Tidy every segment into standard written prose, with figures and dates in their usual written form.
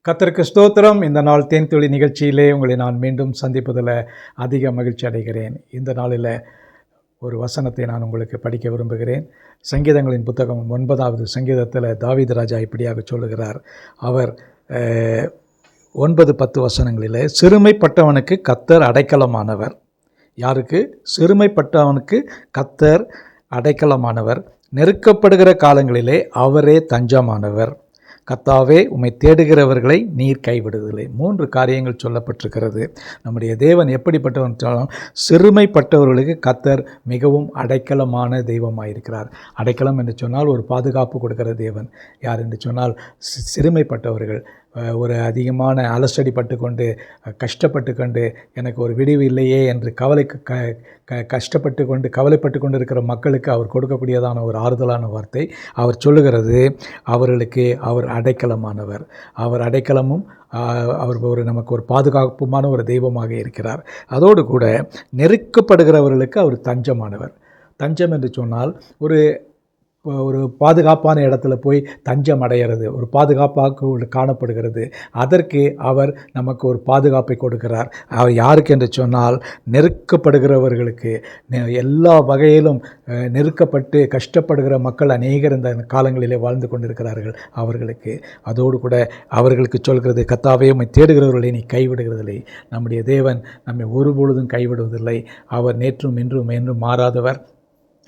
கர்த்தருக்கு ஸ்தோத்திரம். இந்த நாள் தேன்துளி நிகழ்ச்சியிலே உங்களை நான் மீண்டும் சந்திப்பதில் அதிக மகிழ்ச்சி அடைகிறேன். இந்த நாளில் ஒரு வசனத்தை நான் உங்களுக்கு படிக்க விரும்புகிறேன். சங்கீதங்களின் புத்தகம் 9வது சங்கீதத்தில் தாவீது ராஜா இப்படியாக சொல்லுகிறார். அவர் 9-10 வசனங்களில், சிறுமைப்பட்டவனுக்கு கர்த்தர் அடைக்கலமானவர். யாருக்கு? சிறுமைப்பட்டவனுக்கு கர்த்தர் அடைக்கலமானவர். நெருக்கப்படுகிற காலங்களிலே அவரே தஞ்சமானவர். கர்த்தாவே, உம்மை தேடுகிறவர்களை நீர் கைவிடுவதில்லை. 3 காரியங்கள் சொல்லப்பட்டிருக்கிறது. நம்முடைய தேவன் எப்படிப்பட்டவன் சொன்னால், சிறுமைப்பட்டவர்களுக்கு கர்த்தர் மிகவும் அடைக்கலமான தெய்வமாயிருக்கிறார். அடைக்கலம் என்று சொன்னால் ஒரு பாதுகாப்பு கொடுக்கிற தேவன். யார் என்று சொன்னால், சிறுமைப்பட்டவர்கள், ஒரு அதிகமான அலசடிப்பட்டு கொண்டு கஷ்டப்பட்டு கொண்டு எனக்கு ஒரு விடிவு இல்லையே என்று கஷ்டப்பட்டு கொண்டு கவலைப்பட்டு கொண்டு இருக்கிற மக்களுக்கு அவர் கொடுக்கக்கூடியதான ஒரு ஆறுதலான வார்த்தை. அவர் சொல்லுகிறது, அவர்களுக்கு அவர் அடைக்கலமானவர். அவர் அடைக்கலமும் அவர் நமக்கு ஒரு பாதுகாப்புமான ஒரு தெய்வமாக இருக்கிறார். அதோடு கூட நெருக்கப்படுகிறவர்களுக்கு அவர் தஞ்சமானவர். தஞ்சம் என்று சொன்னால் ஒரு பாதுகாப்பான இடத்துல போய் தஞ்சம் அடைகிறது, ஒரு பாதுகாப்பாக காணப்படுகிறது. அதற்கு அவர் நமக்கு ஒரு பாதுகாப்பை கொடுக்கிறார். அவர் யாருக்கு என்று சொன்னால், நெருக்கப்படுகிறவர்களுக்கு. எல்லா வகையிலும் நெருக்கப்பட்டு கஷ்டப்படுகிற மக்கள் அநேகர் இந்த காலங்களிலே வாழ்ந்து கொண்டிருக்கிறார்கள். அவர்களுக்கு, அதோடு கூட அவர்களுக்கு சொல்கிறது, கர்த்தாவே, உம்மை தேடுகிறவர்களை நீ கைவிடுகிறதில்லை. நம்முடைய தேவன் நம்மை ஒருபொழுதும் கைவிடுவதில்லை. அவர் நேற்றும் இன்றும் என்றும் மாறாதவர்.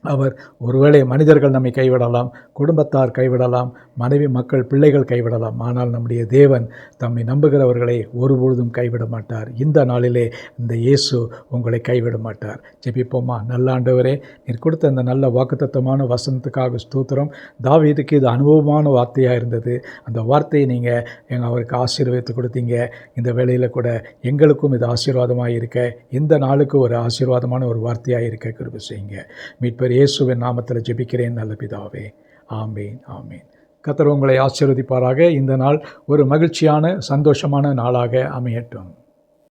அவர் ஒருவேளை மனிதர்கள் நம்மை கைவிடலாம், குடும்பத்தார் கைவிடலாம், மனைவி மக்கள் பிள்ளைகள் கைவிடலாம். ஆனால் நம்முடைய தேவன் தம்மை நம்புகிறவர்களை ஒருபொழுதும் கைவிட மாட்டார். இந்த நாளிலே இந்த இயேசு உங்களை கைவிட மாட்டார். ஜெபிப்போமா? நல்ல ஆண்டவரே, நீர் கொடுத்த அந்த நல்ல வாக்குத்தத்தமான வசனத்துக்காக ஸ்தோத்திரம். தாவீதுக்கு இது அனுபவமான வார்த்தையாக இருந்தது. அந்த வார்த்தையை நீங்கள் அவருக்கு ஆசீர்வதித்து கொடுத்தீங்க. இந்த வேளையில் கூட எங்களுக்கும் இது ஆசீர்வாதமாக இருக்க, இந்த நாளுக்கு ஒரு ஆசீர்வாதமான ஒரு வார்த்தையாக இருக்க கிருபை செய்யுங்க. மீட்பர் இயேசுவின் நாமத்தில் ஜெபிக்கிறேன் நல்ல பிதாவே. ஆமேன், ஆமேன். கர்த்தர் உங்களை ஆசீர்வதிப்பாராக. இந்த நாள் ஒரு மகிழ்ச்சியான சந்தோஷமான நாளாக அமையட்டும்.